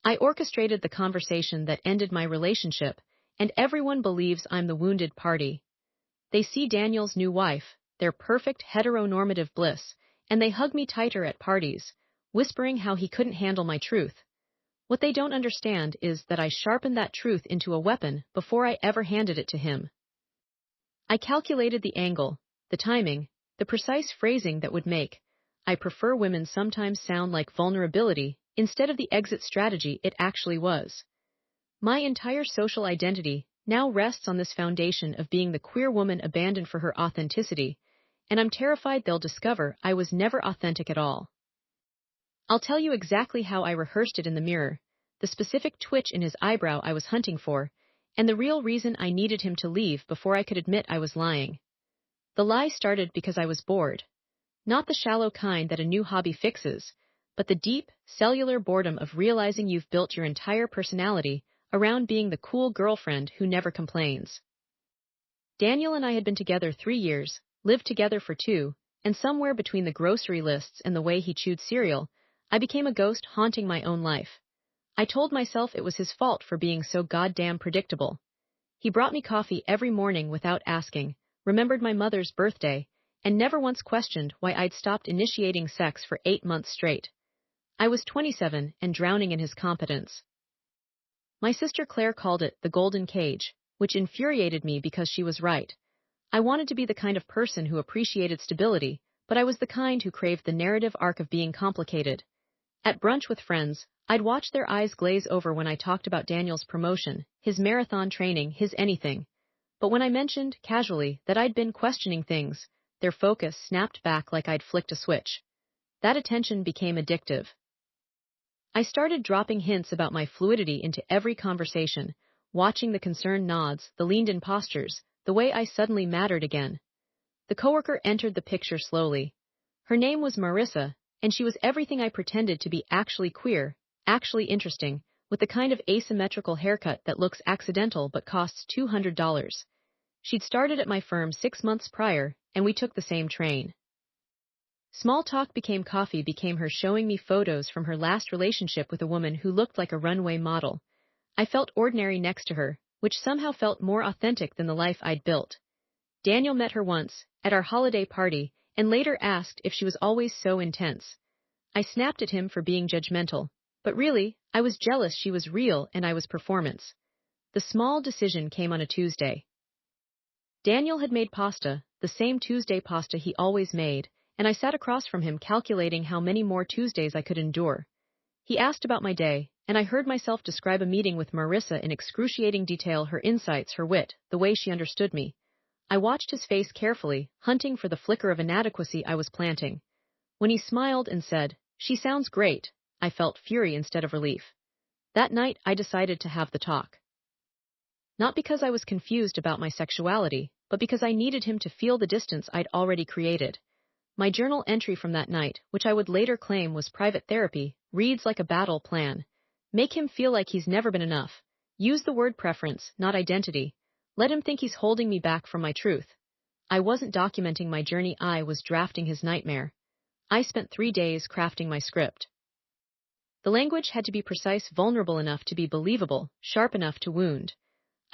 I orchestrated the conversation that ended my relationship, and everyone believes I'm the wounded party. They see Daniel's new wife, their perfect heteronormative bliss, and they hug me tighter at parties, whispering how he couldn't handle my truth. What they don't understand is that I sharpened that truth into a weapon before I ever handed it to him. I calculated the angle, the timing, the precise phrasing that would make "I prefer women" sometimes sound like vulnerability instead of the exit strategy it actually was. My entire social identity now rests on this foundation of being the queer woman abandoned for her authenticity, and I'm terrified they'll discover I was never authentic at all. I'll tell you exactly how I rehearsed it in the mirror, the specific twitch in his eyebrow I was hunting for, and the real reason I needed him to leave before I could admit I was lying. The lie started because I was bored. Not the shallow kind that a new hobby fixes, but the deep, cellular boredom of realizing you've built your entire personality around being the cool girlfriend who never complains. Daniel and I had been together 3 years, lived together for 2, and somewhere between the grocery lists and the way he chewed cereal, I became a ghost haunting my own life. I told myself it was his fault for being so goddamn predictable. He brought me coffee every morning without asking, remembered my mother's birthday, and never once questioned why I'd stopped initiating sex for 8 months straight. I was 27 and drowning in his competence. My sister Claire called it the golden cage, which infuriated me because she was right. I wanted to be the kind of person who appreciated stability, but I was the kind who craved the narrative arc of being complicated. At brunch with friends, I'd watch their eyes glaze over when I talked about Daniel's promotion, his marathon training, his anything. But when I mentioned, casually, that I'd been questioning things, their focus snapped back like I'd flicked a switch. That attention became addictive. I started dropping hints about my fluidity into every conversation, watching the concerned nods, the leaned-in postures, the way I suddenly mattered again. The coworker entered the picture slowly. Her name was Marissa, and she was everything I pretended to be: actually queer, actually interesting, with the kind of asymmetrical haircut that looks accidental but costs $200. She'd started at my firm 6 months prior, and we took the same train. Small talk became coffee, became her showing me photos from her last relationship with a woman who looked like a runway model. I felt ordinary next to her, which somehow felt more authentic than the life I'd built. Daniel met her once, at our holiday party, and later asked if she was always so intense. I snapped at him for being judgmental, but really, I was jealous she was real and I was performance. The small decision came on a Tuesday. Daniel had made pasta, the same Tuesday pasta he always made, and I sat across from him calculating how many more Tuesdays I could endure. He asked about my day, and I heard myself describe a meeting with Marissa in excruciating detail, her insights, her wit, the way she understood me. I watched his face carefully, hunting for the flicker of inadequacy I was planting. When he smiled and said, "She sounds great," I felt fury instead of relief. That night, I decided to have the talk. Not because I was confused about my sexuality, but because I needed him to feel the distance I'd already created. My journal entry from that night, which I would later claim was private therapy, reads like a battle plan. Make him feel like he's never been enough. Use the word preference, not identity. Let him think he's holding me back from my truth. I wasn't documenting my journey, I was drafting his nightmare. I spent 3 days crafting my script. The language had to be precise, vulnerable enough to be believable, sharp enough to wound.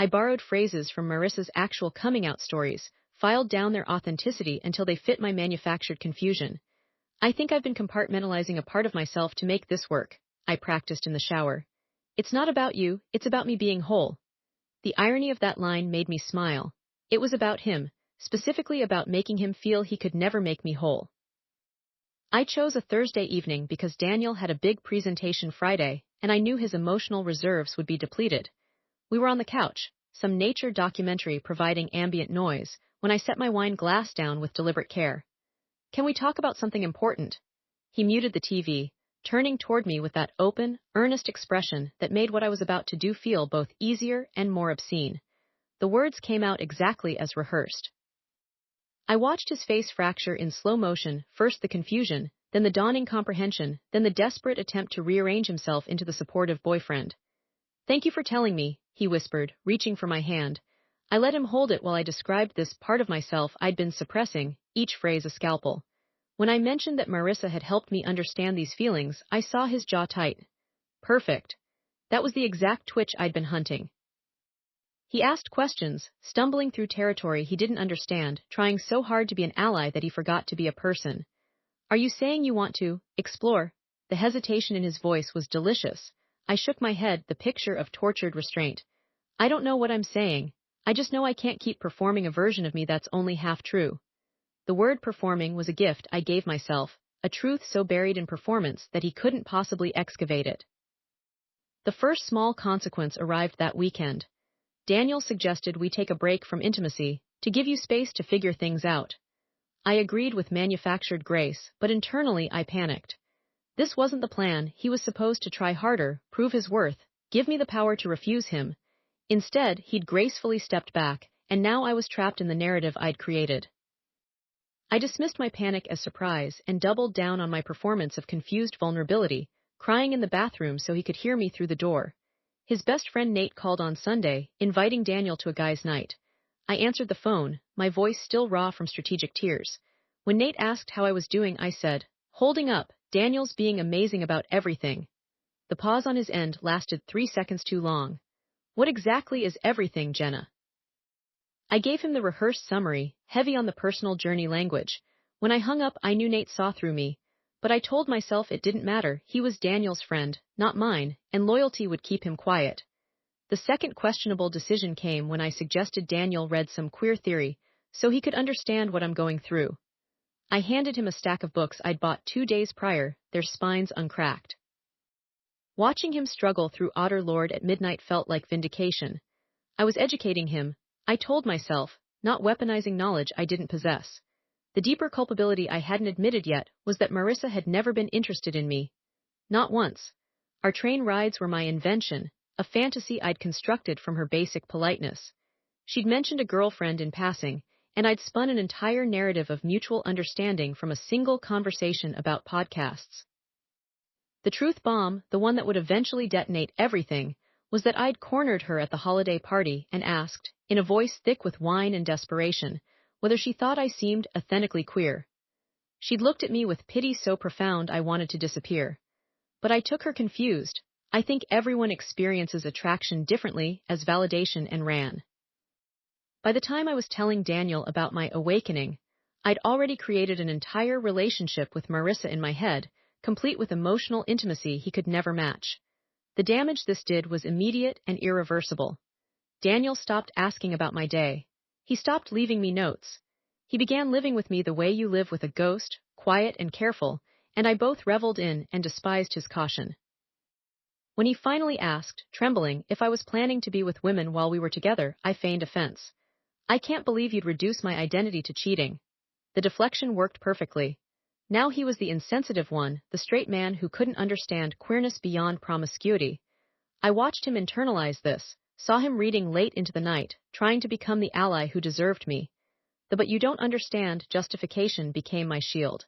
I borrowed phrases from Marissa's actual coming-out stories, filed down their authenticity until they fit my manufactured confusion. "I think I've been compartmentalizing a part of myself to make this work," I practiced in the shower. "It's not about you, it's about me being whole." The irony of that line made me smile. It was about him, specifically about making him feel he could never make me whole. I chose a Thursday evening because Daniel had a big presentation Friday, and I knew his emotional reserves would be depleted. We were on the couch, some nature documentary providing ambient noise, when I set my wine glass down with deliberate care. "Can we talk about something important?" He muted the TV, turning toward me with that open, earnest expression that made what I was about to do feel both easier and more obscene. The words came out exactly as rehearsed. I watched his face fracture in slow motion, first the confusion, then the dawning comprehension, then the desperate attempt to rearrange himself into the supportive boyfriend. "Thank you for telling me," he whispered, reaching for my hand. I let him hold it while I described this part of myself I'd been suppressing, each phrase a scalpel. When I mentioned that Marissa had helped me understand these feelings, I saw his jaw tighten. "Perfect. That was the exact twitch I'd been hunting. He asked questions, stumbling through territory he didn't understand, trying so hard to be an ally that he forgot to be a person. Are you saying you want to explore? The hesitation in his voice was delicious. I shook my head, the picture of tortured restraint. I don't know what I'm saying. I just know I can't keep performing a version of me that's only half true. The word performing was a gift I gave myself, a truth so buried in performance that he couldn't possibly excavate it. The first small consequence arrived that weekend. Daniel suggested we take a break from intimacy, to give you space to figure things out. I agreed with manufactured grace, but internally I panicked. This wasn't the plan. He was supposed to try harder, prove his worth, give me the power to refuse him. Instead, he'd gracefully stepped back, and now I was trapped in the narrative I'd created. I dismissed my panic as surprise and doubled down on my performance of confused vulnerability, crying in the bathroom so he could hear me through the door. His best friend Nate called on Sunday, inviting Daniel to a guys' night. I answered the phone, my voice still raw from strategic tears. When Nate asked how I was doing, I said, "Holding up, Daniel's being amazing about everything." The pause on his end lasted 3 seconds too long. What exactly is everything, Jenna? I gave him the rehearsed summary, heavy on the personal journey language. When I hung up, I knew Nate saw through me. But I told myself it didn't matter. He was Daniel's friend, not mine, and loyalty would keep him quiet. The second questionable decision came when I suggested Daniel read some queer theory, so he could understand what I'm going through. I handed him a stack of books I'd bought 2 days prior, their spines uncracked. Watching him struggle through Otter Lord at midnight felt like vindication. I was educating him, I told myself, not weaponizing knowledge I didn't possess. The deeper culpability I hadn't admitted yet was that Marissa had never been interested in me. Not once. Our train rides were my invention, a fantasy I'd constructed from her basic politeness. She'd mentioned a girlfriend in passing, and I'd spun an entire narrative of mutual understanding from a single conversation about podcasts. The truth bomb, the one that would eventually detonate everything, was that I'd cornered her at the holiday party and asked, in a voice thick with wine and desperation, whether she thought I seemed authentically queer. She'd looked at me with pity so profound I wanted to disappear. But I took her confused. I think everyone experiences attraction differently as validation and ran. By the time I was telling Daniel about my awakening, I'd already created an entire relationship with Marissa in my head, complete with emotional intimacy he could never match. The damage this did was immediate and irreversible. Daniel stopped asking about my day. He stopped leaving me notes. He began living with me the way you live with a ghost, quiet and careful, and I both reveled in and despised his caution. When he finally asked, trembling, if I was planning to be with women while we were together, I feigned offense. I can't believe you'd reduce my identity to cheating. The deflection worked perfectly. Now he was the insensitive one, the straight man who couldn't understand queerness beyond promiscuity. I watched him internalize this, saw him reading late into the night, trying to become the ally who deserved me. The "but you don't understand" justification became my shield.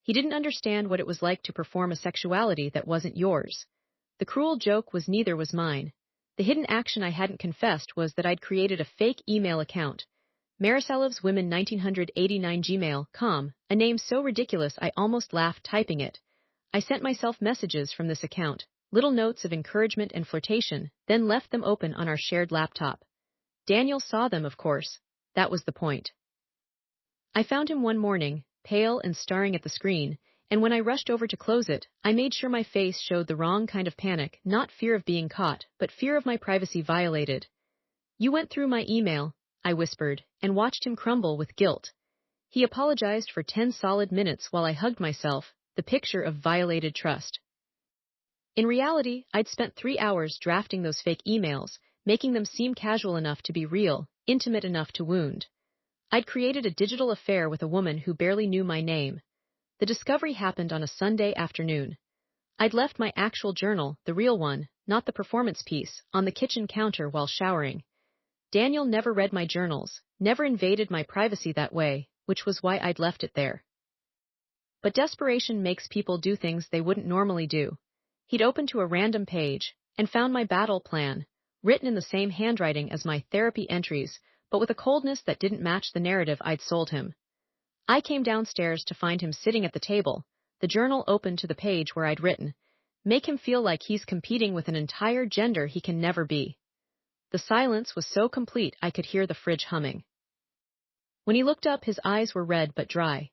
He didn't understand what it was like to perform a sexuality that wasn't yours. The cruel joke was neither was mine. The hidden action I hadn't confessed was that I'd created a fake email account. Marisalovswomen1989gmail.com, a name so ridiculous I almost laughed typing it. I sent myself messages from this account, little notes of encouragement and flirtation, then left them open on our shared laptop. Daniel saw them, of course. That was the point. I found him one morning, pale and staring at the screen, and when I rushed over to close it, I made sure my face showed the wrong kind of panic, not fear of being caught, but fear of my privacy violated. "You went through my email," I whispered, and watched him crumble with guilt. He apologized for 10 solid minutes while I hugged myself, the picture of violated trust. In reality, I'd spent 3 hours drafting those fake emails, making them seem casual enough to be real, intimate enough to wound. I'd created a digital affair with a woman who barely knew my name. The discovery happened on a Sunday afternoon. I'd left my actual journal, the real one, not the performance piece, on the kitchen counter while showering. Daniel never read my journals, never invaded my privacy that way, which was why I'd left it there. But desperation makes people do things they wouldn't normally do. He'd opened to a random page and found my battle plan, written in the same handwriting as my therapy entries, but with a coldness that didn't match the narrative I'd sold him. I came downstairs to find him sitting at the table, the journal open to the page where I'd written, make him feel like he's competing with an entire gender he can never be. The silence was so complete I could hear the fridge humming. When he looked up, his eyes were red but dry.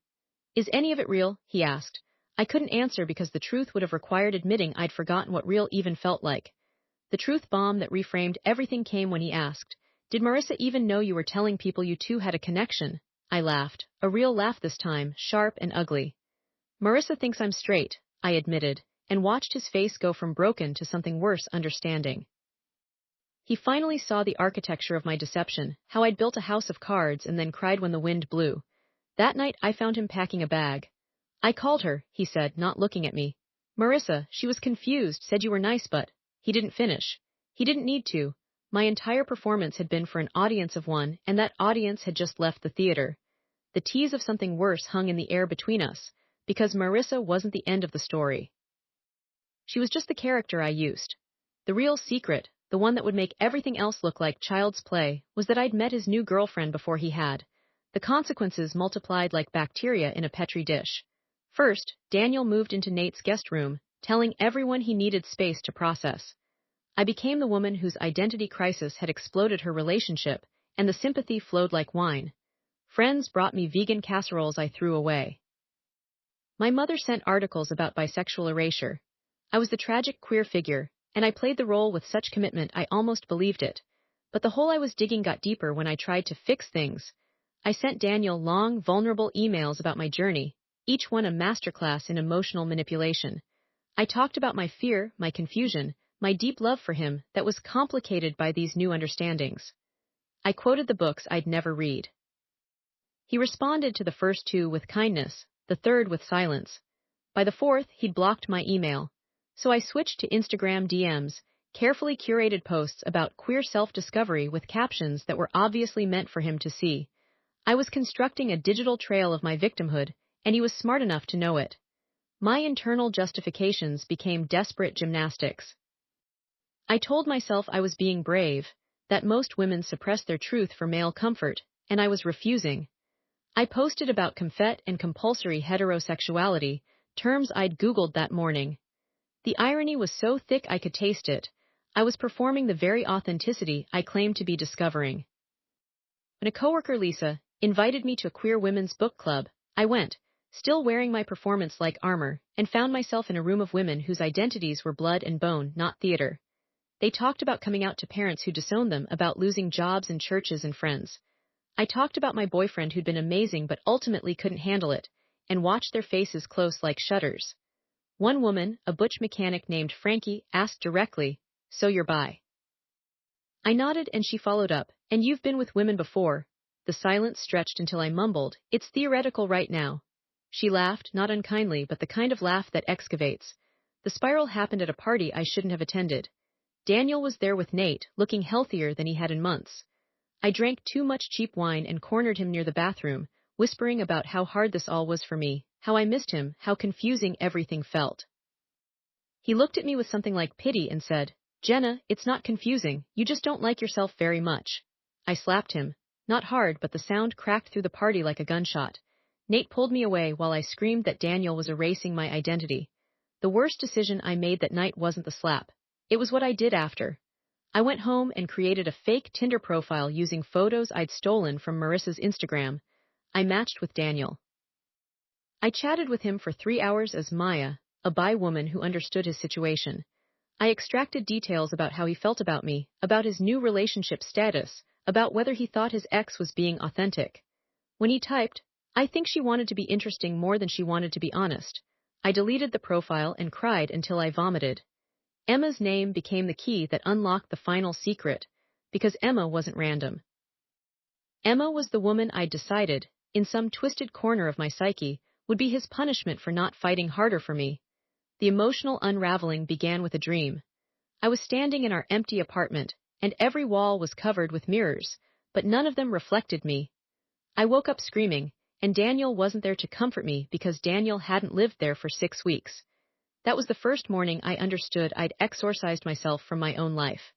Is any of it real? He asked. I couldn't answer because the truth would have required admitting I'd forgotten what real even felt like. The truth bomb that reframed everything came when he asked, Did Marissa even know you were telling people you two had a connection? I laughed, a real laugh this time, sharp and ugly. Marissa thinks I'm straight, I admitted, and watched his face go from broken to something worse, understanding. He finally saw the architecture of my deception, how I'd built a house of cards and then cried when the wind blew. That night I found him packing a bag. I called her, he said, not looking at me. Marissa, she was confused, said you were nice, but... He didn't finish. He didn't need to. My entire performance had been for an audience of one, and that audience had just left the theater. The tease of something worse hung in the air between us, because Marissa wasn't the end of the story. She was just the character I used. The real secret, the one that would make everything else look like child's play, was that I'd met his new girlfriend before he had. The consequences multiplied like bacteria in a petri dish. First, Daniel moved into Nate's guest room, telling everyone he needed space to process. I became the woman whose identity crisis had exploded her relationship, and the sympathy flowed like wine. Friends brought me vegan casseroles I threw away. My mother sent articles about bisexual erasure. I was the tragic queer figure, and I played the role with such commitment I almost believed it. But the hole I was digging got deeper when I tried to fix things. I sent Daniel long, vulnerable emails about my journey, each one a masterclass in emotional manipulation. I talked about my fear, my confusion, my deep love for him that was complicated by these new understandings. I quoted the books I'd never read. He responded to the first two with kindness, the third with silence. By the fourth, he'd blocked my email. So I switched to Instagram DMs, carefully curated posts about queer self-discovery with captions that were obviously meant for him to see. I was constructing a digital trail of my victimhood, and he was smart enough to know it. My internal justifications became desperate gymnastics. I told myself I was being brave, that most women suppress their truth for male comfort, and I was refusing. I posted about confet and compulsory heterosexuality, terms I'd Googled that morning. The irony was so thick I could taste it. I was performing the very authenticity I claimed to be discovering. When a coworker, Lisa, invited me to a queer women's book club, I went, still wearing my performance like armor, and found myself in a room of women whose identities were blood and bone, not theater. They talked about coming out to parents who disowned them, about losing jobs and churches and friends. I talked about my boyfriend who'd been amazing but ultimately couldn't handle it, and watched their faces close like shutters. One woman, a butch mechanic named Frankie, asked directly, So you're bi? I nodded and she followed up, and you've been with women before. The silence stretched until I mumbled, It's theoretical right now. She laughed, not unkindly, but the kind of laugh that excavates. The spiral happened at a party I shouldn't have attended. Daniel was there with Nate, looking healthier than he had in months. I drank too much cheap wine and cornered him near the bathroom, whispering about how hard this all was for me, how I missed him, how confusing everything felt. He looked at me with something like pity and said, Jenna, it's not confusing, you just don't like yourself very much. I slapped him. Not hard, but the sound cracked through the party like a gunshot. Nate pulled me away while I screamed that Daniel was erasing my identity. The worst decision I made that night wasn't the slap. It was what I did after. I went home and created a fake Tinder profile using photos I'd stolen from Marissa's Instagram. I matched with Daniel. I chatted with him for 3 hours as Maya, a bi woman who understood his situation. I extracted details about how he felt about me, about his new relationship status, about whether he thought his ex was being authentic. When he typed, I think she wanted to be interesting more than she wanted to be honest, I deleted the profile and cried until I vomited. Emma's name became the key that unlocked the final secret, because Emma wasn't random. Emma was the woman I'd decided, in some twisted corner of my psyche, would be his punishment for not fighting harder for me. The emotional unraveling began with a dream. I was standing in our empty apartment, and every wall was covered with mirrors, but none of them reflected me. I woke up screaming, and Daniel wasn't there to comfort me because Daniel hadn't lived there for 6 weeks. That was the first morning I understood I'd exorcised myself from my own life.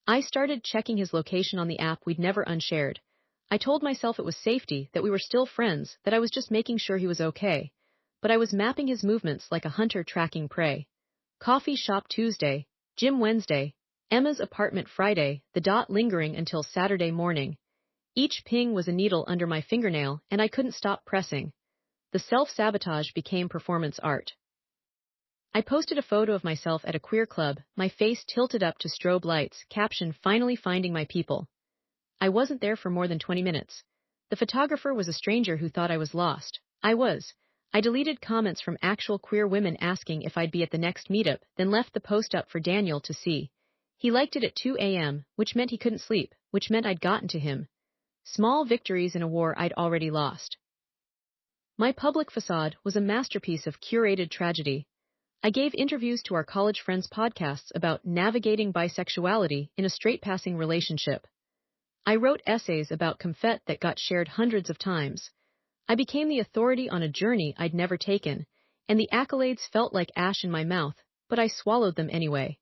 I started checking his location on the app we'd never unshared. I told myself it was safety, that we were still friends, that I was just making sure he was okay. But I was mapping his movements like a hunter tracking prey. Coffee shop Tuesday, gym Wednesday, Emma's apartment Friday, the dot lingering until Saturday morning. Each ping was a needle under my fingernail, and I couldn't stop pressing. The self-sabotage became performance art. I posted a photo of myself at a queer club, my face tilted up to strobe lights, caption finally finding my people. I wasn't there for more than 20 minutes. The photographer was a stranger who thought I was lost. I was. I deleted comments from actual queer women asking if I'd be at the next meetup, then left the post up for Daniel to see. He liked it at 2 a.m., which meant he couldn't sleep, which meant I'd gotten to him. Small victories in a war I'd already lost. My public facade was a masterpiece of curated tragedy. I gave interviews to our college friends' podcasts about navigating bisexuality in a straight-passing relationship. I wrote essays about comfort that got shared hundreds of times. I became the authority on a journey I'd never taken, and the accolades felt like ash in my mouth, but I swallowed them anyway.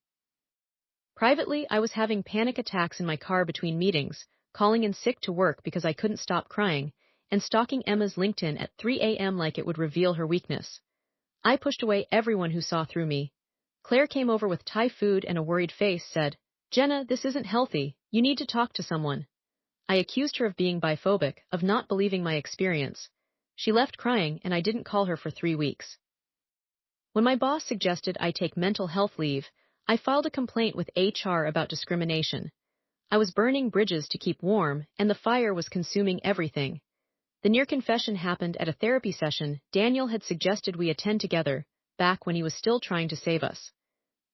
Privately, I was having panic attacks in my car between meetings, calling in sick to work because I couldn't stop crying, and stalking Emma's LinkedIn at 3 a.m. like it would reveal her weakness. I pushed away everyone who saw through me. Claire came over with Thai food and a worried face, said, "Jenna, this isn't healthy, you need to talk to someone." I accused her of being biphobic, of not believing my experience. She left crying, and I didn't call her for 3 weeks. When my boss suggested I take mental health leave, I filed a complaint with HR about discrimination. I was burning bridges to keep warm, and the fire was consuming everything. The near confession happened at a therapy session Daniel had suggested we attend together, back when he was still trying to save us.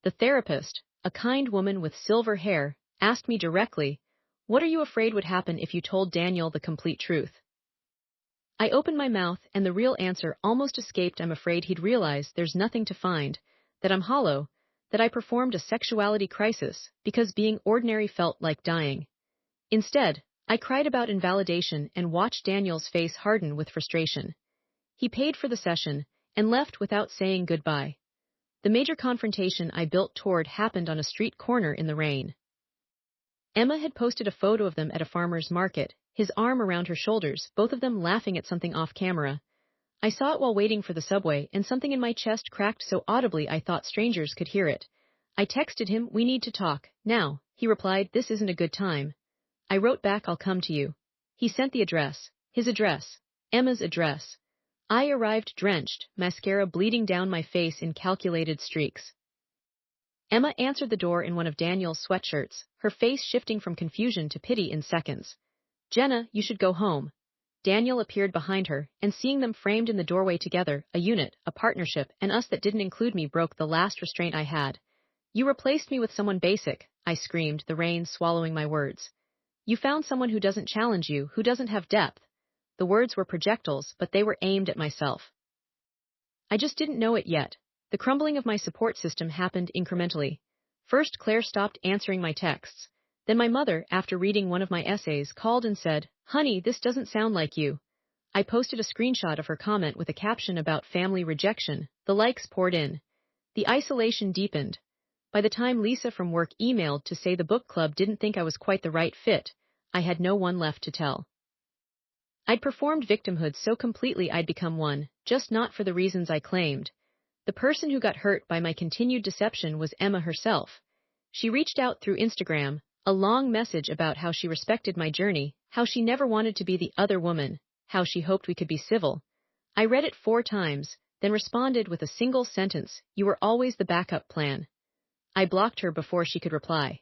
The therapist, a kind woman with silver hair, asked me directly, "What are you afraid would happen if you told Daniel the complete truth?" I opened my mouth, and the real answer almost escaped. I'm afraid he'd realize there's nothing to find, that I'm hollow, that I performed a sexuality crisis, because being ordinary felt like dying. Instead, I cried about invalidation and watched Daniel's face harden with frustration. He paid for the session and left without saying goodbye. The major confrontation I built toward happened on a street corner in the rain. Emma had posted a photo of them at a farmer's market, his arm around her shoulders, both of them laughing at something off camera. I saw it while waiting for the subway, and something in my chest cracked so audibly I thought strangers could hear it. I texted him, "We need to talk, now." He replied, "This isn't a good time." I wrote back, "I'll come to you." He sent the address. His address. Emma's address. I arrived drenched, mascara bleeding down my face in calculated streaks. Emma answered the door in one of Daniel's sweatshirts, her face shifting from confusion to pity in seconds. "Jenna, you should go home." Daniel appeared behind her, and seeing them framed in the doorway together, a unit, a partnership, and us that didn't include me broke the last restraint I had. "You replaced me with someone basic," I screamed, the rain swallowing my words. "You found someone who doesn't challenge you, who doesn't have depth." The words were projectiles, but they were aimed at myself. I just didn't know it yet. The crumbling of my support system happened incrementally. First, Claire stopped answering my texts. Then my mother, after reading one of my essays, called and said, "Honey, this doesn't sound like you." I posted a screenshot of her comment with a caption about family rejection. The likes poured in. The isolation deepened. By the time Lisa from work emailed to say the book club didn't think I was quite the right fit, I had no one left to tell. I'd performed victimhood so completely I'd become one, just not for the reasons I claimed. The person who got hurt by my continued deception was Emma herself. She reached out through Instagram, a long message about how she respected my journey, how she never wanted to be the other woman, how she hoped we could be civil. I read it 4 times, then responded with a single sentence, "You were always the backup plan." I blocked her before she could reply.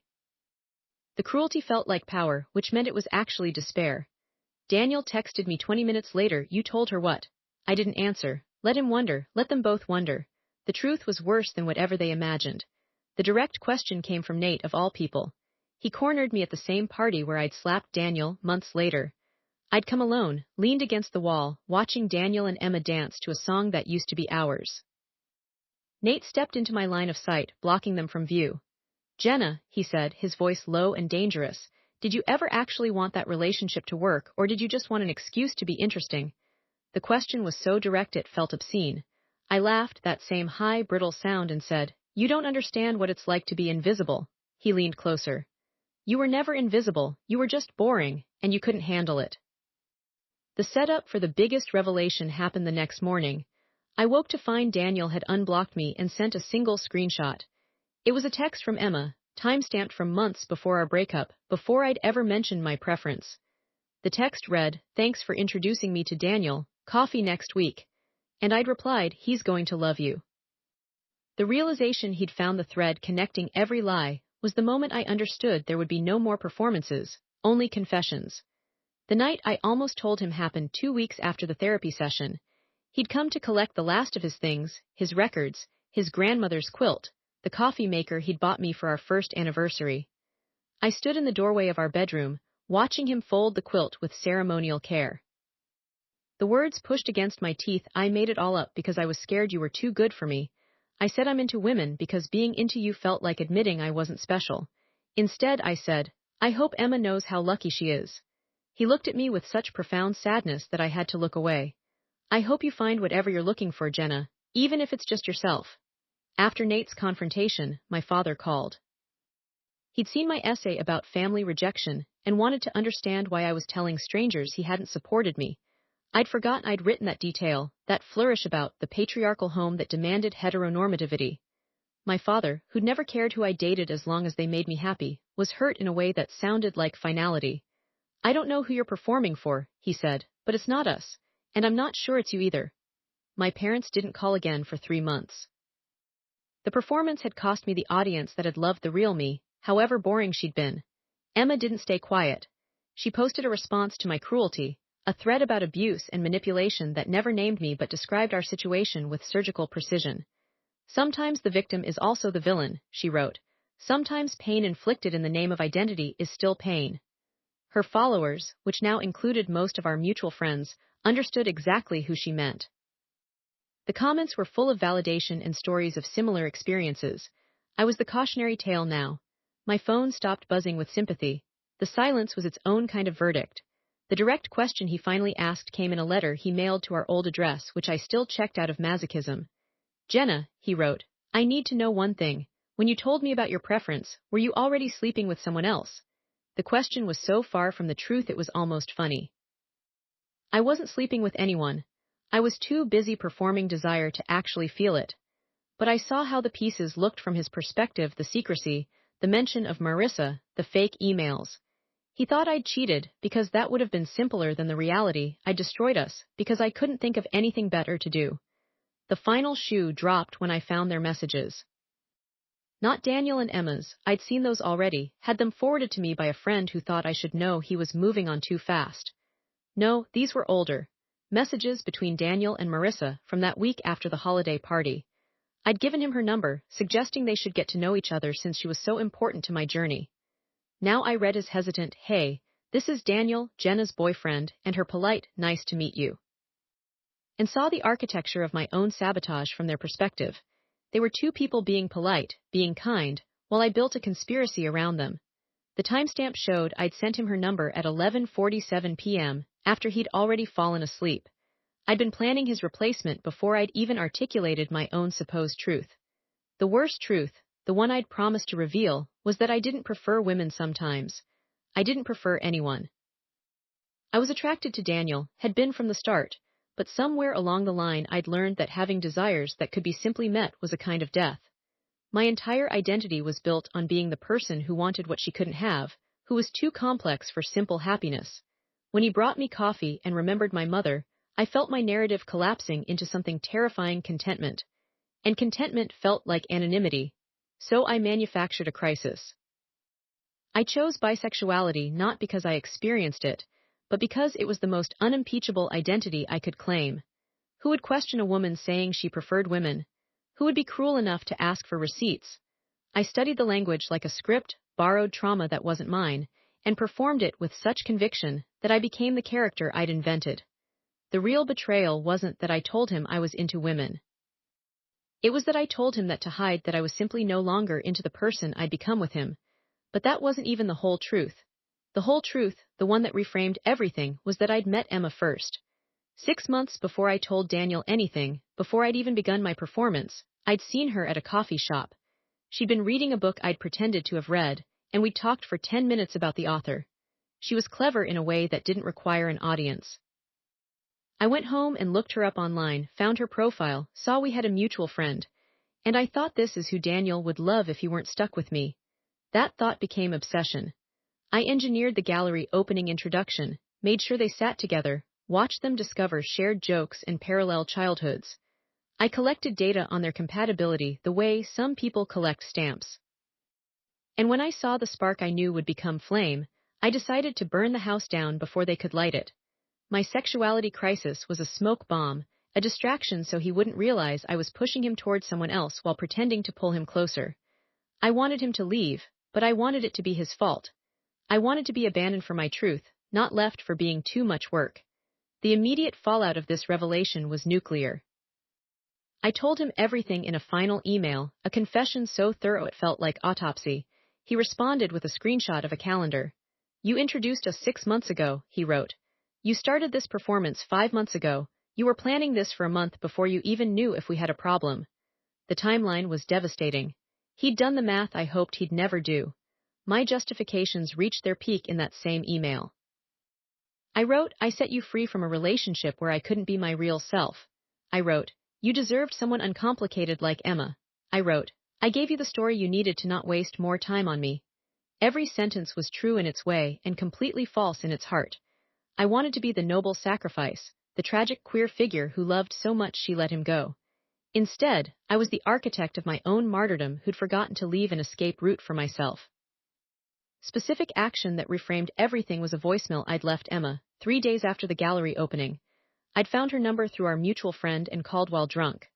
The cruelty felt like power, which meant it was actually despair. Daniel texted me 20 minutes later, "You told her what?" I didn't answer. Let him wonder, let them both wonder. The truth was worse than whatever they imagined. The direct question came from Nate, of all people. He cornered me at the same party where I'd slapped Daniel months later. I'd come alone, leaned against the wall, watching Daniel and Emma dance to a song that used to be ours. Nate stepped into my line of sight, blocking them from view. "Jenna," he said, his voice low and dangerous, "did you ever actually want that relationship to work, or did you just want an excuse to be interesting?" The question was so direct it felt obscene. I laughed, that same high, brittle sound, and said, "You don't understand what it's like to be invisible." He leaned closer. "You were never invisible, you were just boring, and you couldn't handle it." The setup for the biggest revelation happened the next morning. I woke to find Daniel had unblocked me and sent a single screenshot. It was a text from Emma, time-stamped from months before our breakup, before I'd ever mentioned my preference. The text read, "Thanks for introducing me to Daniel, coffee next week." And I'd replied, "He's going to love you." The realization he'd found the thread connecting every lie was the moment I understood there would be no more performances, only confessions. The night I almost told him happened 2 weeks after the therapy session. He'd come to collect the last of his things, his records, his grandmother's quilt, the coffee maker he'd bought me for our first anniversary. I stood in the doorway of our bedroom, watching him fold the quilt with ceremonial care. The words pushed against my teeth. "I made it all up because I was scared you were too good for me. I said I'm into women because being into you felt like admitting I wasn't special. Instead, I said, I hope Emma knows how lucky she is." He looked at me with such profound sadness that I had to look away. "I hope you find whatever you're looking for, Jenna, even if it's just yourself." After Nate's confrontation, my father called. He'd seen my essay about family rejection and wanted to understand why I was telling strangers he hadn't supported me. I'd forgotten I'd written that detail, that flourish about the patriarchal home that demanded heteronormativity. My father, who'd never cared who I dated as long as they made me happy, was hurt in a way that sounded like finality. "I don't know who you're performing for," he said, "but it's not us. And I'm not sure it's you either." My parents didn't call again for 3 months. The performance had cost me the audience that had loved the real me, however boring she'd been. Emma didn't stay quiet. She posted a response to my cruelty, a thread about abuse and manipulation that never named me but described our situation with surgical precision. "Sometimes the victim is also the villain," she wrote. "Sometimes pain inflicted in the name of identity is still pain." Her followers, which now included most of our mutual friends, understood exactly who she meant. The comments were full of validation and stories of similar experiences. I was the cautionary tale now. My phone stopped buzzing with sympathy. The silence was its own kind of verdict. The direct question he finally asked came in a letter he mailed to our old address, which I still checked out of masochism. "Jenna," he wrote, "I need to know one thing. When you told me about your preference, were you already sleeping with someone else?" The question was so far from the truth it was almost funny. I wasn't sleeping with anyone. I was too busy performing desire to actually feel it. But I saw how the pieces looked from his perspective: the secrecy, the mention of Marissa, the fake emails. He thought I'd cheated because that would have been simpler than the reality. I destroyed us because I couldn't think of anything better to do. The final shoe dropped when I found their messages. Not Daniel and Emma's. I'd seen those already, had them forwarded to me by a friend who thought I should know he was moving on too fast. No, these were older. Messages between Daniel and Marissa from that week after the holiday party. I'd given him her number, suggesting they should get to know each other since she was so important to my journey. Now I read his hesitant, "Hey, this is Daniel, Jenna's boyfriend," and her polite, "Nice to meet you," and saw the architecture of my own sabotage from their perspective. They were two people being polite, being kind, while I built a conspiracy around them. The timestamp showed I'd sent him her number at 11:47 p.m., after he'd already fallen asleep. I'd been planning his replacement before I'd even articulated my own supposed truth. The worst truth, the one I'd promised to reveal, was that I didn't prefer women sometimes. I didn't prefer anyone. I was attracted to Daniel, had been from the start, but somewhere along the line I'd learned that having desires that could be simply met was a kind of death. My entire identity was built on being the person who wanted what she couldn't have, who was too complex for simple happiness. When he brought me coffee and remembered my mother, I felt my narrative collapsing into something terrifying: contentment. And contentment felt like anonymity. So I manufactured a crisis. I chose bisexuality not because I experienced it, but because it was the most unimpeachable identity I could claim. Who would question a woman saying she preferred women? Who would be cruel enough to ask for receipts? I studied the language like a script, borrowed trauma that wasn't mine, and performed it with such conviction that I became the character I'd invented. The real betrayal wasn't that I told him I was into women. It was that I told him that to hide that I was simply no longer into the person I'd become with him. But that wasn't even the whole truth. The whole truth, the one that reframed everything, was that I'd met Emma first. 6 months before I told Daniel anything, before I'd even begun my performance, I'd seen her at a coffee shop. She'd been reading a book I'd pretended to have read, and we'd talked for 10 minutes about the author. She was clever in a way that didn't require an audience. I went home and looked her up online, found her profile, saw we had a mutual friend, and I thought this is who Daniel would love if he weren't stuck with me. That thought became obsession. I engineered the gallery opening introduction, made sure they sat together, watched them discover shared jokes and parallel childhoods. I collected data on their compatibility the way some people collect stamps. And when I saw the spark I knew would become flame, I decided to burn the house down before they could light it. My sexuality crisis was a smoke bomb, a distraction so he wouldn't realize I was pushing him towards someone else while pretending to pull him closer. I wanted him to leave, but I wanted it to be his fault. I wanted to be abandoned for my truth, not left for being too much work. The immediate fallout of this revelation was nuclear. I told him everything in a final email, a confession so thorough it felt like autopsy. He responded with a screenshot of a calendar. "You introduced us 6 months ago," he wrote. "You started this performance 5 months ago. You were planning this for a month before you even knew if we had a problem." The timeline was devastating. He'd done the math I hoped he'd never do. My justifications reached their peak in that same email. I wrote, "I set you free from a relationship where I couldn't be my real self." I wrote, "You deserved someone uncomplicated like Emma." I wrote, "I gave you the story you needed to not waste more time on me." Every sentence was true in its way and completely false in its heart. I wanted to be the noble sacrifice, the tragic queer figure who loved so much she let him go. Instead, I was the architect of my own martyrdom who'd forgotten to leave an escape route for myself. Specific action that reframed everything was a voicemail I'd left Emma, 3 days after the gallery opening. I'd found her number through our mutual friend and called while drunk.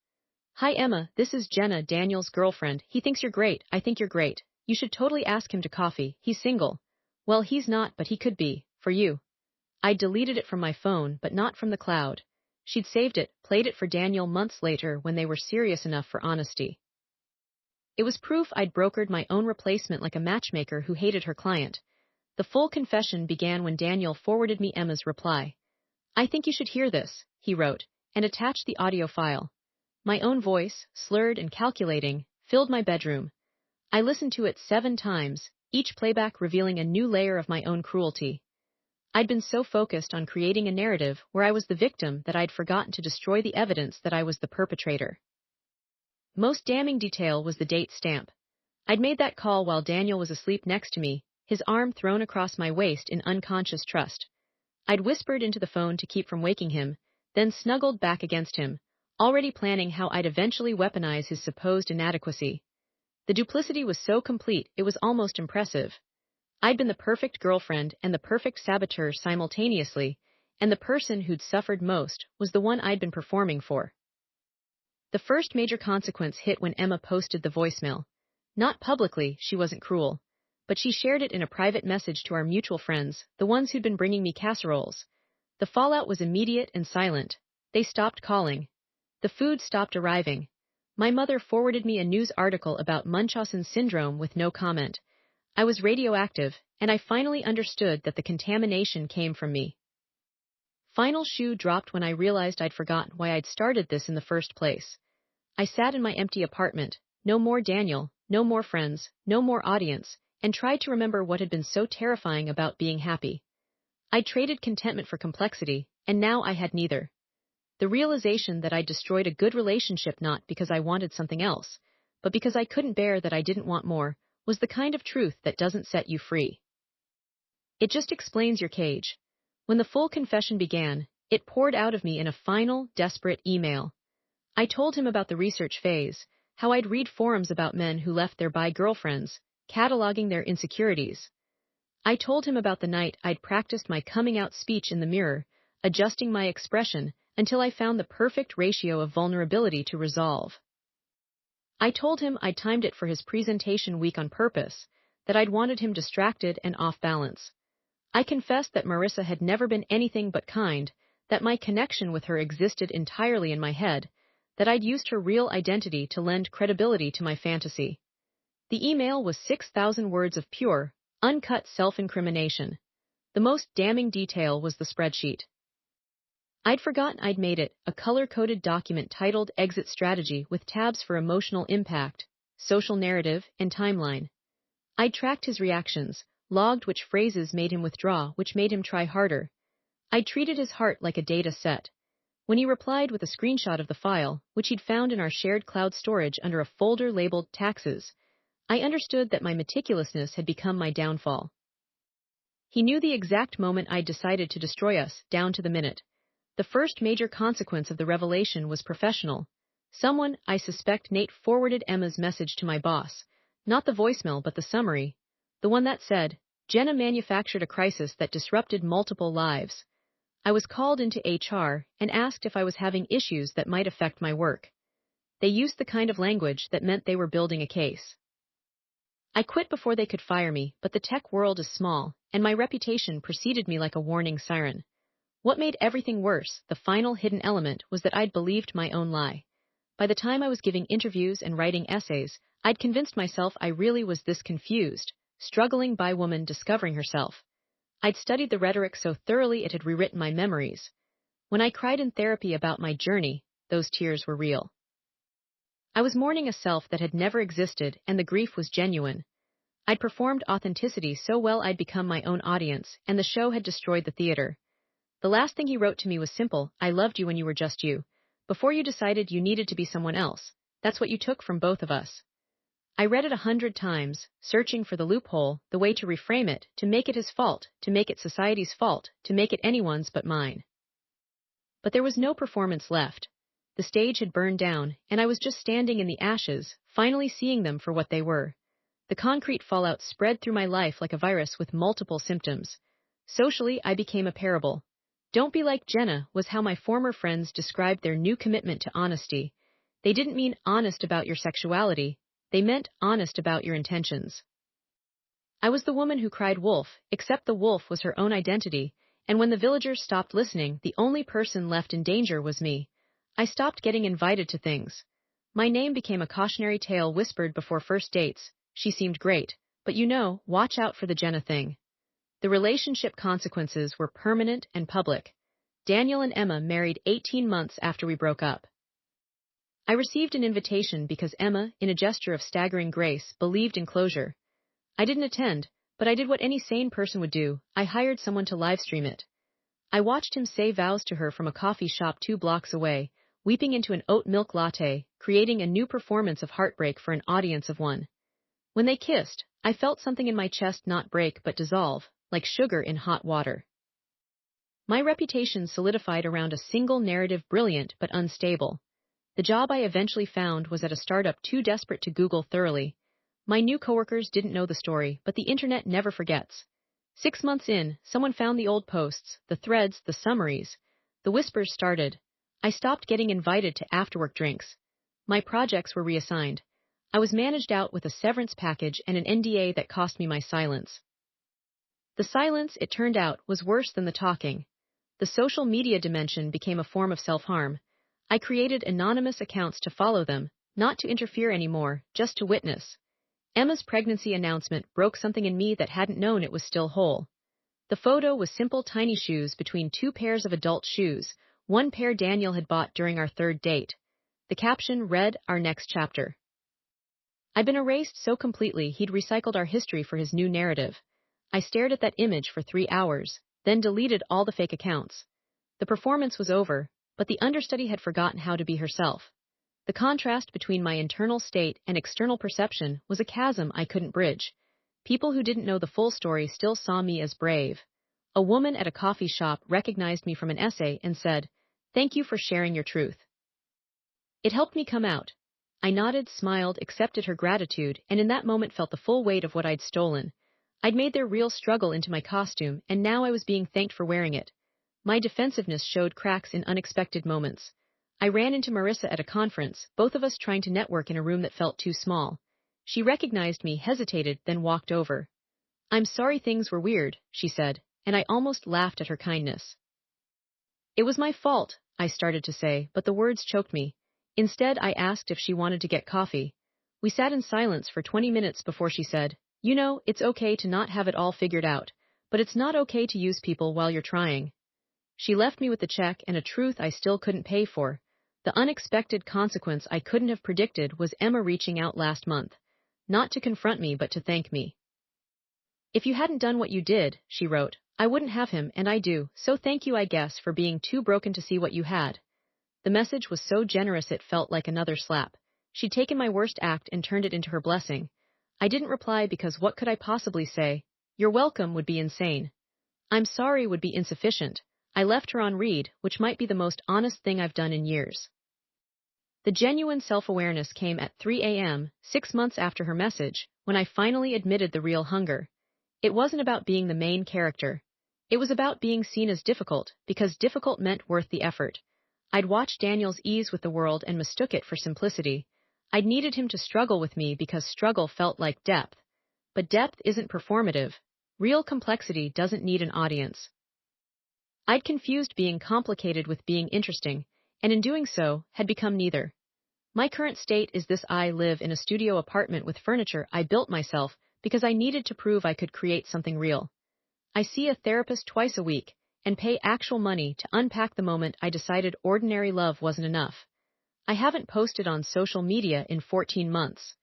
"Hi Emma, this is Jenna, Daniel's girlfriend. He thinks you're great. I think you're great. You should totally ask him to coffee. He's single." "Well, he's not, but he could be. For you." I'd deleted it from my phone, but not from the cloud. She'd saved it, played it for Daniel months later when they were serious enough for honesty. It was proof I'd brokered my own replacement like a matchmaker who hated her client. The full confession began when Daniel forwarded me Emma's reply. "I think you should hear this," he wrote, and attached the audio file. My own voice, slurred and calculating, filled my bedroom. I listened to it 7 times, each playback revealing a new layer of my own cruelty. I'd been so focused on creating a narrative where I was the victim that I'd forgotten to destroy the evidence that I was the perpetrator. Most damning detail was the date stamp. I'd made that call while Daniel was asleep next to me, his arm thrown across my waist in unconscious trust. I'd whispered into the phone to keep from waking him, then snuggled back against him, already planning how I'd eventually weaponize his supposed inadequacy. The duplicity was so complete it was almost impressive. I'd been the perfect girlfriend and the perfect saboteur simultaneously, and the person who'd suffered most was the one I'd been performing for. The first major consequence hit when Emma posted the voicemail. Not publicly, she wasn't cruel, but she shared it in a private message to our mutual friends, the ones who'd been bringing me casseroles. The fallout was immediate and silent. They stopped calling. The food stopped arriving. My mother forwarded me a news article about Munchausen syndrome with no comment. I was radioactive, and I finally understood that the contamination came from me. Final shoe dropped when I realized I'd forgotten why I'd started this in the first place. I sat in my empty apartment, no more Daniel, no more friends, no more audience, and tried to remember what had been so terrifying about being happy. I'd traded contentment for complexity, and now I had neither. The realization that I'd destroyed a good relationship not because I wanted something else, but because I couldn't bear that I didn't want more, was the kind of truth that doesn't set you free. It just explains your cage. When the full confession began, it poured out of me in a final, desperate email. I told him about the research phase, how I'd read forums about men who left their bi girlfriends, cataloging their insecurities. I told him about the night I'd practiced my coming out speech in the mirror, adjusting my expression until I found the perfect ratio of vulnerability to resolve. I told him I'd timed it for his presentation week on purpose, that I'd wanted him distracted and off balance. I confessed that Marissa had never been anything but kind, that my connection with her existed entirely in my head, that I'd used her real identity to lend credibility to my fantasy. The email was 6,000 words of pure, uncut self-incrimination. The most damning detail was the spreadsheet. I'd forgotten I'd made it, a color-coded document titled Exit Strategy with tabs for emotional impact, social narrative, and timeline. I'd tracked his reactions, logged which phrases made him withdraw, which made him try harder. I'd treated his heart like a data set. When he replied with a screenshot of the file, which he'd found in our shared cloud storage under a folder labeled taxes, I understood that my meticulousness had become my downfall. He knew the exact moment I'd decided to destroy us, down to the minute. The first major consequence of the revelation was professional. Someone, I suspect Nate, forwarded Emma's message to my boss. Not the voicemail, but the summary. The one that said, Jenna manufactured a crisis that disrupted multiple lives. I was called into HR and asked if I was having issues that might affect my work. They used the kind of language that meant they were building a case. I quit before they could fire me, but the tech world is small, and my reputation preceded me like a warning siren. What made everything worse, the final hidden element, was that I'd believed my own lie. By the time I was giving interviews and writing essays, I'd convinced myself I really was this confused, struggling bi woman discovering herself. I'd studied the rhetoric so thoroughly it had rewritten my memories. When I cried in therapy about my journey, those tears were real. I was mourning a self that had never existed, and the grief was genuine. I'd performed authenticity so well I'd become my own audience, and the show had destroyed the theater. The last thing he wrote to me was simple: I loved you when you were just you. Before you decided you needed to be someone else. That's what you took from both of us. I read it 100 times, searching for the loophole, the way to reframe it, to make it his fault, to make it society's fault, to make it anyone's but mine. But there was no performance left. The stage had burned down, and I was just standing in the ashes, finally seeing them for what they were. The concrete fallout spread through my life like a virus with multiple symptoms. Socially, I became a parable. Don't be like Jenna was how my former friends described their new commitment to honesty. They didn't mean honest about your sexuality. They meant honest about your intentions. I was the woman who cried wolf, except the wolf was her own identity, and when the villagers stopped listening, the only person left in danger was me. I stopped getting invited to things. My name became a cautionary tale whispered before first dates. She seemed great, but watch out for the Jenna thing. The relationship consequences were permanent and public. Daniel and Emma married 18 months after we broke up. I received an invitation because Emma, in a gesture of staggering grace, believed in closure. I didn't attend, but I did what any sane person would do. I hired someone to livestream it. I watched him say vows to her from a coffee shop 2 blocks away, weeping into an oat milk latte, creating a new performance of heartbreak for an audience of one. When they kissed, I felt something in my chest not break but dissolve, like sugar in hot water. My reputation solidified around a single narrative, brilliant but unstable. The job I eventually found was at a startup too desperate to Google thoroughly. My new coworkers didn't know the story, but the internet never forgets. 6 months in, someone found the old posts, the threads, the summaries. The whispers started. I stopped getting invited to after-work drinks. My projects were reassigned. I was managed out with a severance package and an NDA that cost me my silence. The silence, it turned out, was worse than the talking. The social media dimension became a form of self-harm. I created anonymous accounts to follow them, not to interfere anymore, just to witness. Emma's pregnancy announcement broke something in me that hadn't known it was still whole. The photo was simple tiny shoes between 2 pairs of adult shoes, one pair Daniel had bought during our 3rd date. The caption read, "Our next chapter." I'd been erased so completely he'd recycled our history for his new narrative. I stared at that image for 3 hours, then deleted all the fake accounts. The performance was over, but the understudy had forgotten how to be herself. The contrast between my internal state and external perception was a chasm I couldn't bridge. People who didn't know the full story still saw me as brave. A woman at a coffee shop recognized me from an essay and said, "Thank you for sharing your truth." It helped me come out. I nodded, smiled, accepted her gratitude, and in that moment felt the full weight of what I'd stolen. I'd made their real struggle into my costume, and now I was being thanked for wearing it. My defensiveness showed cracks in unexpected moments. I ran into Marissa at a conference, both of us trying to network in a room that felt too small. She recognized me, hesitated, then walked over. "I'm sorry things were weird," she said, and I almost laughed at her kindness. "It was my fault," I started to say, but the words choked me. Instead, I asked if she wanted to get coffee. We sat in silence for 20 minutes before she said, "It's okay to not have it all figured out, but it's not okay to use people while you're trying." She left me with the check and a truth I still couldn't pay for. The unexpected consequence I couldn't have predicted was Emma reaching out last month. Not to confront me, but to thank me. "If you hadn't done what you did," she wrote, "I wouldn't have him, and I do, so thank you, I guess, for being too broken to see what you had." The message was so generous it felt like another slap. She'd taken my worst act and turned it into her blessing. I didn't reply because what could I possibly say? You're welcome would be insane. I'm sorry would be insufficient. I left her on read, which might be the most honest thing I've done in years. The genuine self-awareness came at 3 a.m., 6 months after her message, when I finally admitted the real hunger. It wasn't about being the main character. It was about being seen as difficult, because difficult meant worth the effort. I'd watched Daniel's ease with the world and mistook it for simplicity. I'd needed him to struggle with me because struggle felt like depth. But depth isn't performative. Real complexity doesn't need an audience. I'd confused being complicated with being interesting, and in doing so, had become neither. My current state is this: I live in a studio apartment with furniture I built myself because I needed to prove I could create something real. I see a therapist twice a week, and pay actual money to unpack the moment I decided ordinary love wasn't enough. I haven't posted on social media in 14 months.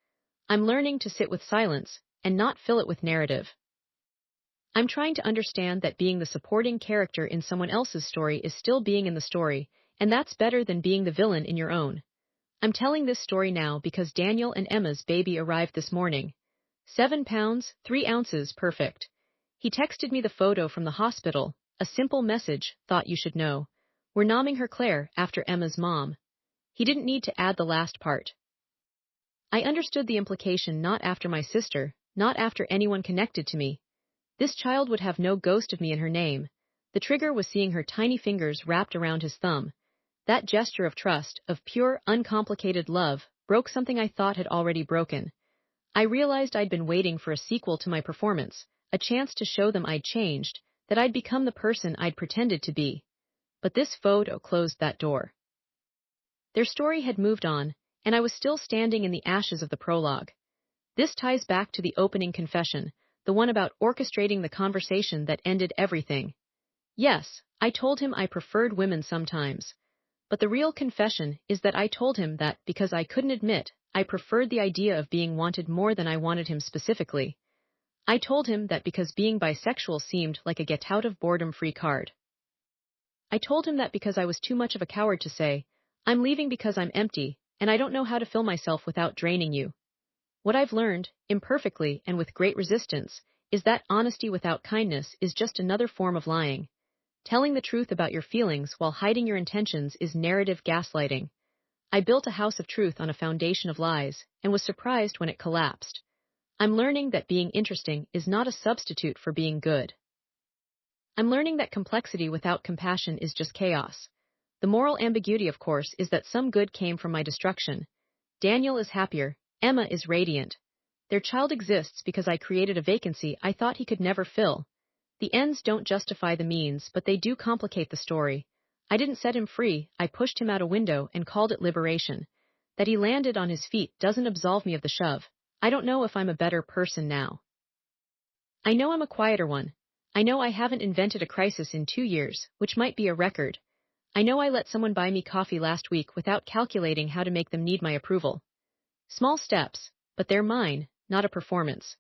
I'm learning to sit with silence, and not fill it with narrative. I'm trying to understand that being the supporting character in someone else's story is still being in the story, and that's better than being the villain in your own. I'm telling this story now because Daniel and Emma's baby arrived this morning. 7 pounds, 3 ounces, perfect. He texted me the photo from the hospital, a simple message: thought you should know. We're naming her Claire after Emma's mom. He didn't need to add the last part. I understood the implication: not after my sister, not after anyone connected to me. This child would have no ghost of me in her name. The trigger was seeing her tiny fingers wrapped around his thumb. That gesture of trust, of pure, uncomplicated love, broke something I thought had already broken. I realized I'd been waiting for a sequel to my performance, a chance to show them I'd changed, that I'd become the person I'd pretended to be. But this photo closed that door. Their story had moved on, and I was still standing in the ashes of the prologue. This ties back to the opening confession, the one about orchestrating the conversation that ended everything. Yes, I told him I preferred women sometimes. But the real confession is that I told him that because I couldn't admit, I preferred the idea of being wanted more than I wanted him specifically. I told him that because being bisexual seemed like a get-out-of-boredom-free card. I told him that because I was too much of a coward to say, I'm leaving because I'm empty, and I don't know how to fill myself without draining you. What I've learned, imperfectly and with great resistance, is that honesty without kindness is just another form of lying. Telling the truth about your feelings while hiding your intentions is narrative gaslighting. I built a house of truth on a foundation of lies, and was surprised when it collapsed. I'm learning that being interesting is not a substitute for being good. I'm learning that complexity without compassion is just chaos. The moral ambiguity, of course, is that some good came from my destruction. Daniel is happier, Emma is radiant. Their child exists because I created a vacancy I thought he could never fill. The ends don't justify the means, but they do complicate the story. I didn't set him free, I pushed him out a window and called it liberation. That he landed on his feet doesn't absolve me of the shove. I don't know if I'm a better person now. I know I'm a quieter one. I know I haven't invented a crisis in 2 years, which might be a record. I know I let someone buy me coffee last week without calculating how to make them need my approval. Small steps, but they're mine, not a performance.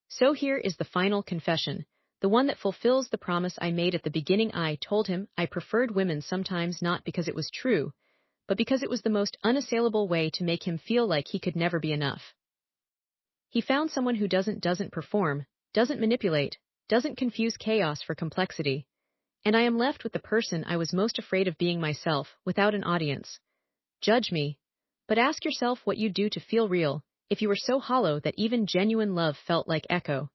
So here is the final confession. The one that fulfills the promise I made at the beginning. I told him I preferred women sometimes, not because it was true, but because it was the most unassailable way to make him feel like he could never be enough. He found someone who doesn't perform, doesn't manipulate, doesn't confuse chaos for complexity. And I am left with the person I was most afraid of being, myself, without an audience. Judge me, but ask yourself what you'd do to feel real, if you were so hollow that even genuine love felt like echo.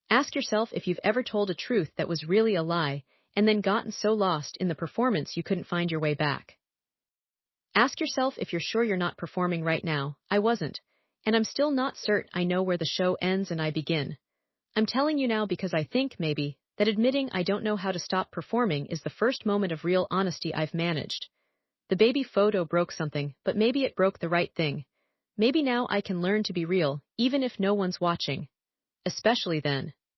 Ask yourself if you've ever told a truth that was really a lie, and then gotten so lost in the performance you couldn't find your way back. Ask yourself if you're sure you're not performing right now. I wasn't, and I'm still not certain I know where the show ends and I begin. I'm telling you now because I think, maybe, that admitting I don't know how to stop performing is the first moment of real honesty I've managed. The baby photo broke something, but maybe it broke the right thing. Maybe now I can learn to be real, even if no one's watching. Especially then.